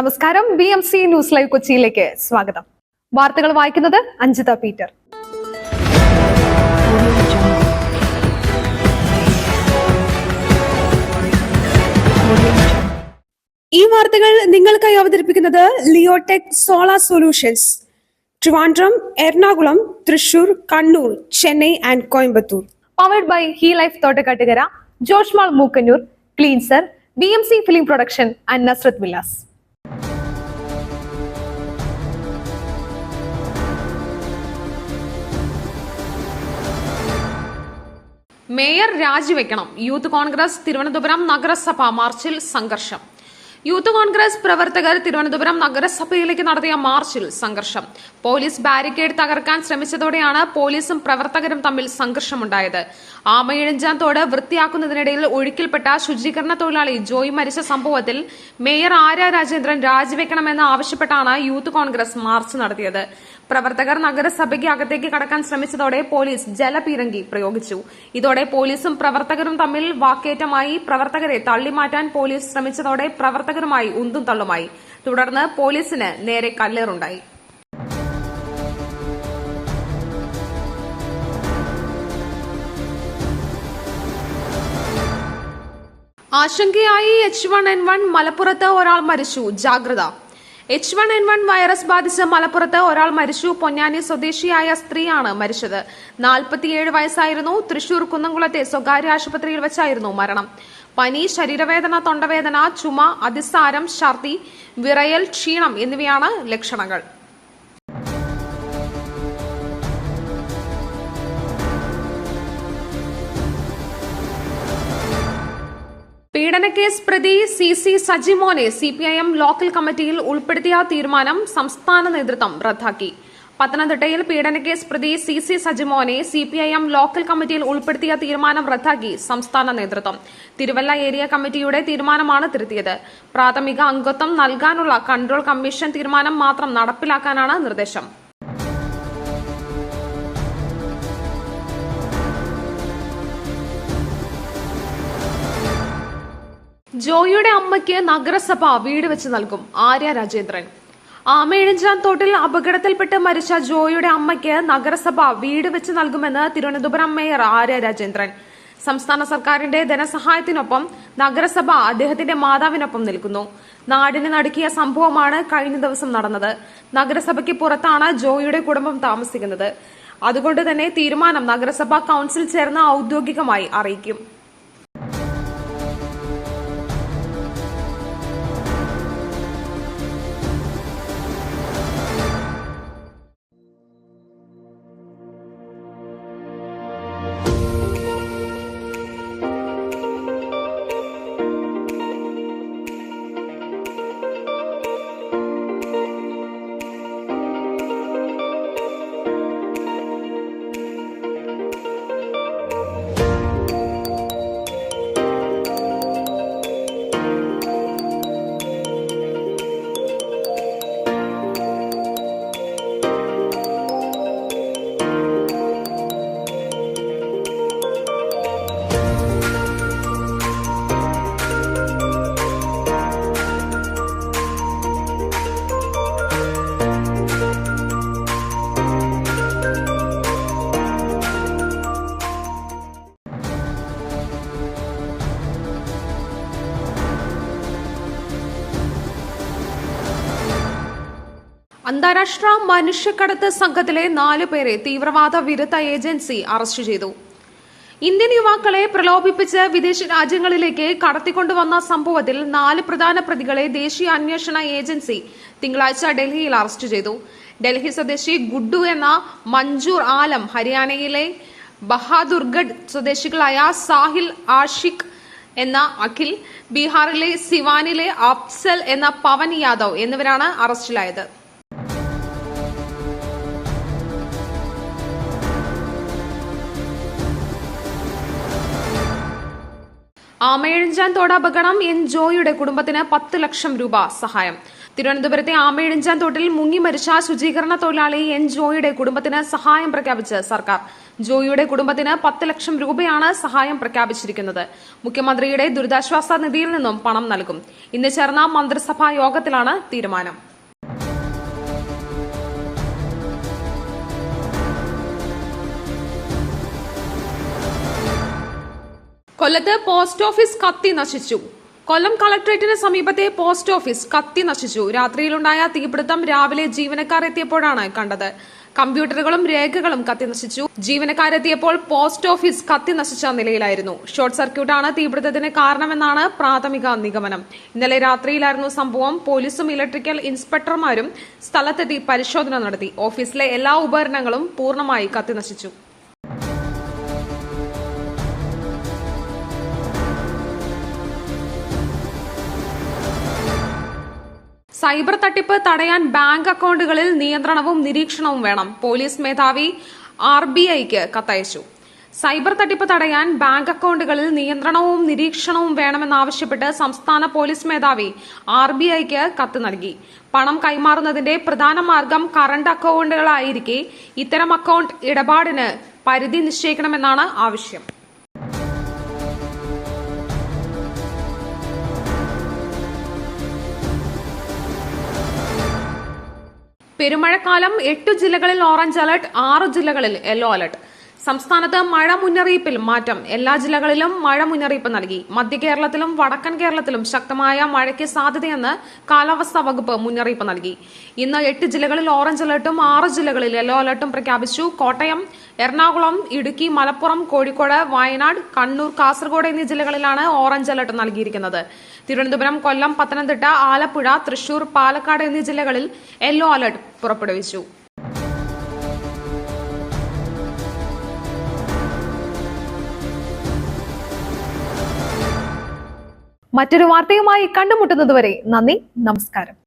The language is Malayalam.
നമസ്കാരം. BMC ന്യൂസ് ലൈവ് കൊച്ചിയിലേക്ക് സ്വാഗതം. വാർത്തകൾ വായിക്കുന്നത് അഞ്ജിത പീറ്റർ. ഈ വാർത്തകൾ നിങ്ങൾക്കായി അവതരിപ്പിക്കുന്നത് Leotech solar solutions, Trivandrum, Ernakulam, Thrissur, Kannur, Chennai and Coimbatore. Powered by ഹീ ലൈഫ് Thottakkattukara, Joshmall Mookkannur, cleanser, BMC film production and Nazareth villas. Mayor രാജിവെക്കണം. യൂത്ത് കോൺഗ്രസ് തിരുവനന്തപുരം നഗരസഭ മാർച്ചിൽ സംഘർഷം. യൂത്ത് കോൺഗ്രസ് പ്രവർത്തകർ തിരുവനന്തപുരം നഗരസഭയിലേക്ക് നടത്തിയ മാർച്ചിൽ സംഘർഷം. പോലീസ് ബാരിക്കേഡ് തകർക്കാൻ ശ്രമിച്ചതോടെയാണ് പോലീസും പ്രവർത്തകരും തമ്മിൽ സംഘർഷമുണ്ടായത്. ആമയിഴഞ്ചാൻ തോട് വൃത്തിയാക്കുന്നതിനിടയിൽ ഒഴുക്കിൽപ്പെട്ട ശുചീകരണ തൊഴിലാളി ജോയ് മരിച്ച സംഭവത്തിൽ മേയർ ആര്യ രാജേന്ദ്രൻ രാജിവെക്കണമെന്ന് ആവശ്യപ്പെട്ടാണ് യൂത്ത് കോൺഗ്രസ് മാർച്ച് നടത്തിയത്. പ്രവർത്തകർ നഗരസഭയ്ക്ക് അകത്തേക്ക് കടക്കാൻ ശ്രമിച്ചതോടെ പോലീസ് ജലപീരങ്കി പ്രയോഗിച്ചു. ഇതോടെ പോലീസും പ്രവർത്തകരും തമ്മിൽ വാക്കേറ്റമായി. പ്രവർത്തകരെ തള്ളിമാറ്റാൻ പോലീസ് ശ്രമിച്ചതോടെ പ്രവർത്തകരുമായി ഉന്തും തള്ളുമായി. തുടർന്ന് പോലീസിന് നേരെ കല്ലേറുണ്ടായി. ആശങ്കയായി H1N1 മലപ്പുറത്ത് ഒരാൾ മരിച്ചു. ജാഗ്രത. H1N1 വൈറസ് ബാധിച്ച് മലപ്പുറത്ത് ഒരാൾ മരിച്ചു. പൊന്നാനി സ്വദേശിയായ സ്ത്രീയാണ് മരിച്ചത്. 47 വയസ്സായിരുന്നു. തൃശൂർ കുന്നംകുളത്തെ സ്വകാര്യ ആശുപത്രിയിൽ വെച്ചായിരുന്നു മരണം. പനി, ശരീരവേദന, തൊണ്ടവേദന, ചുമ, അതിസാരം, ഛർദി, വിറയൽ, ക്ഷീണം എന്നിവയാണ് ലക്ഷണങ്ങൾ. പീഡനക്കേസ് പ്രതി CC സജിമോനെ CPIM ലോക്കൽ കമ്മിറ്റിയിൽ ഉൾപ്പെടുത്തിയ തീരുമാനം സംസ്ഥാന നേതൃത്വം റദ്ദാക്കി. പത്തനംതിട്ടയിൽ പീഡനക്കേസ് പ്രതി CC സജിമോനെ CPIM ലോക്കൽ കമ്മിറ്റിയിൽ ഉൾപ്പെടുത്തിയ തീരുമാനം റദ്ദാക്കി സംസ്ഥാന നേതൃത്വം. തിരുവല്ല ഏരിയ കമ്മിറ്റിയുടെ തീരുമാനമാണ് തിരുത്തിയത്. പ്രാഥമിക അംഗത്വം നൽകാനുള്ള കൺട്രോൾ കമ്മീഷൻ തീരുമാനം മാത്രം നടപ്പിലാക്കാനാണ് നിർദ്ദേശം. ജോയിയുടെ അമ്മയ്ക്ക് നഗരസഭ വീട് വെച്ച് നൽകും. ആര്യ രാജേന്ദ്രൻ. ആമയിഴഞ്ചാൻ തോട്ടിൽ അപകടത്തിൽപ്പെട്ട് മരിച്ച ജോയിയുടെ അമ്മയ്ക്ക് നഗരസഭ വീട് വെച്ച് നൽകുമെന്ന് തിരുവനന്തപുരം മേയർ ആര്യ രാജേന്ദ്രൻ. സംസ്ഥാന സർക്കാരിന്റെ ധനസഹായത്തിനൊപ്പം നഗരസഭ അദ്ദേഹത്തിന്റെ മാതാവിനൊപ്പം നിൽക്കുന്നു. നാടിന് നടുക്കിയ സംഭവമാണ് കഴിഞ്ഞ ദിവസം നടന്നത്. നഗരസഭയ്ക്ക് പുറത്താണ് ജോയിയുടെ കുടുംബം താമസിക്കുന്നത്. അതുകൊണ്ട് തന്നെ തീരുമാനം നഗരസഭാ കൌൺസിൽ ചേർന്ന് ഔദ്യോഗികമായി അറിയിക്കും. അന്താരാഷ്ട്ര മനുഷ്യക്കടത്ത് സംഘത്തിലെ 4 പേരെ തീവ്രവാദ വിരുദ്ധ ഏജൻസി അറസ്റ്റ് ചെയ്തു. ഇന്ത്യൻ യുവാക്കളെ പ്രലോഭിപ്പിച്ച് വിദേശ രാജ്യങ്ങളിലേക്ക് കടത്തിക്കൊണ്ടുവന്ന സംഭവത്തിൽ 4 പ്രധാന പ്രതികളെ ദേശീയ അന്വേഷണ ഏജൻസി തിങ്കളാഴ്ച ഡൽഹിയിൽ അറസ്റ്റ് ചെയ്തു. ഡൽഹി സ്വദേശി ഗുഡ്ഡു എന്ന മഞ്ജൂർ ആലം, ഹരിയാനയിലെ ബഹാദുർഗഡ് സ്വദേശികളായ സാഹിൽ ആഷിഖ് എന്ന അഖിൽ, ബീഹാറിലെ സിവാനിലെ അഫ്സൽ എന്ന പവൻ യാദവ് എന്നിവരാണ് അറസ്റ്റിലായത്. ആമയിഴഞ്ചാൻ തോട് അപകടം. ജോയിയുടെ കുടുംബത്തിന് 10 ലക്ഷം രൂപ സഹായം. തിരുവനന്തപുരത്തെ ആമയിഴഞ്ചാൻ തോട്ടിൽ മുങ്ങി മരിച്ച ശുചീകരണ തൊഴിലാളി എൻ ജോയിയുടെ കുടുംബത്തിന് സഹായം പ്രഖ്യാപിച്ച് സർക്കാർ. ജോയിയുടെ കുടുംബത്തിന് 10 ലക്ഷം രൂപയാണ് സഹായം പ്രഖ്യാപിച്ചിരിക്കുന്നത്. മുഖ്യമന്ത്രിയുടെ ദുരിതാശ്വാസ നിധിയിൽ നിന്നും പണം നൽകും. ഇന്ന് ചേർന്ന മന്ത്രിസഭാ യോഗത്തിലാണ് തീരുമാനം. കൊല്ലത്ത് പോസ്റ്റ് ഓഫീസ് കത്തി നശിച്ചു. കൊല്ലം കളക്ടറേറ്റിന് സമീപത്തെ പോസ്റ്റ് ഓഫീസ് കത്തി നശിച്ചു. രാത്രിയിലുണ്ടായ തീപിടുത്തം രാവിലെ ജീവനക്കാർ എത്തിയപ്പോഴാണ് കണ്ടത്. കമ്പ്യൂട്ടറുകളും രേഖകളും കത്തി നശിച്ചു. ജീവനക്കാരെത്തിയപ്പോൾ പോസ്റ്റ് ഓഫീസ് കത്തി നശിച്ച നിലയിലായിരുന്നു. ഷോർട്ട് സർക്യൂട്ടാണ് തീപിടുത്തത്തിന് കാരണമെന്നാണ് പ്രാഥമിക നിഗമനം. ഇന്നലെ രാത്രിയിലായിരുന്നു സംഭവം. പോലീസും ഇലക്ട്രിക്കൽ ഇൻസ്പെക്ടർമാരും സ്ഥലത്തെത്തി പരിശോധന നടത്തി. ഓഫീസിലെ എല്ലാ ഉപകരണങ്ങളും പൂർണ്ണമായി കത്തി നശിച്ചു. സൈബർ തട്ടിപ്പ് തടയാൻ ബാങ്ക് അക്കൌണ്ടുകളിൽ നിയന്ത്രണവും നിരീക്ഷണവും വേണം. പോലീസ് മേധാവി RBIക്ക് കത്തയച്ചു. സൈബർ തട്ടിപ്പ് തടയാൻ ബാങ്ക് അക്കൌണ്ടുകളിൽ നിയന്ത്രണവും നിരീക്ഷണവും വേണമെന്നാവശ്യപ്പെട്ട് സംസ്ഥാന പോലീസ് മേധാവി RBIക്ക് കത്ത് നൽകി. പണം കൈമാറുന്നതിന്റെ പ്രധാന മാർഗം കറന്റ് അക്കൌണ്ടുകളായിരിക്കെ ഇത്തരം അക്കൌണ്ട് ഇടപാടിന് പരിധി നിശ്ചയിക്കണമെന്നാണ് ആവശ്യം. പെരുമഴക്കാലം 8 ജില്ലകളിൽ ഓറഞ്ച് അലർട്ട്, 6 ജില്ലകളിൽ യെല്ലോ അലർട്ട്. സംസ്ഥാനത്ത് മഴ മുന്നറിയിപ്പിൽ മാറ്റം. എല്ലാ ജില്ലകളിലും മഴ മുന്നറിയിപ്പ് നൽകി. മധ്യ കേരളത്തിലും വടക്കൻ കേരളത്തിലും ശക്തമായ മഴയ്ക്ക് സാധ്യതയെന്ന് കാലാവസ്ഥാ വകുപ്പ് മുന്നറിയിപ്പ് നൽകി. ഇന്ന് 8 ജില്ലകളിൽ ഓറഞ്ച് അലർട്ടും 6 ജില്ലകളിൽ യെല്ലോ അലർട്ടും പ്രഖ്യാപിച്ചു. കോട്ടയം, എറണാകുളം, ഇടുക്കി, മലപ്പുറം, കോഴിക്കോട്, വയനാട്, കണ്ണൂർ, കാസർഗോഡ് എന്നീ ജില്ലകളിലാണ് ഓറഞ്ച് അലർട്ട് നൽകിയിരിക്കുന്നത്. തിരുവനന്തപുരം, കൊല്ലം, പത്തനംതിട്ട, ആലപ്പുഴ, തൃശൂർ, പാലക്കാട് എന്നീ ജില്ലകളിൽ യെല്ലോ അലർട്ട് പുറപ്പെടുവിച്ചു. മറ്റൊരു വാർത്തയുമായി കണ്ടുമുട്ടുന്നതുവരെ നന്ദി, നമസ്കാരം.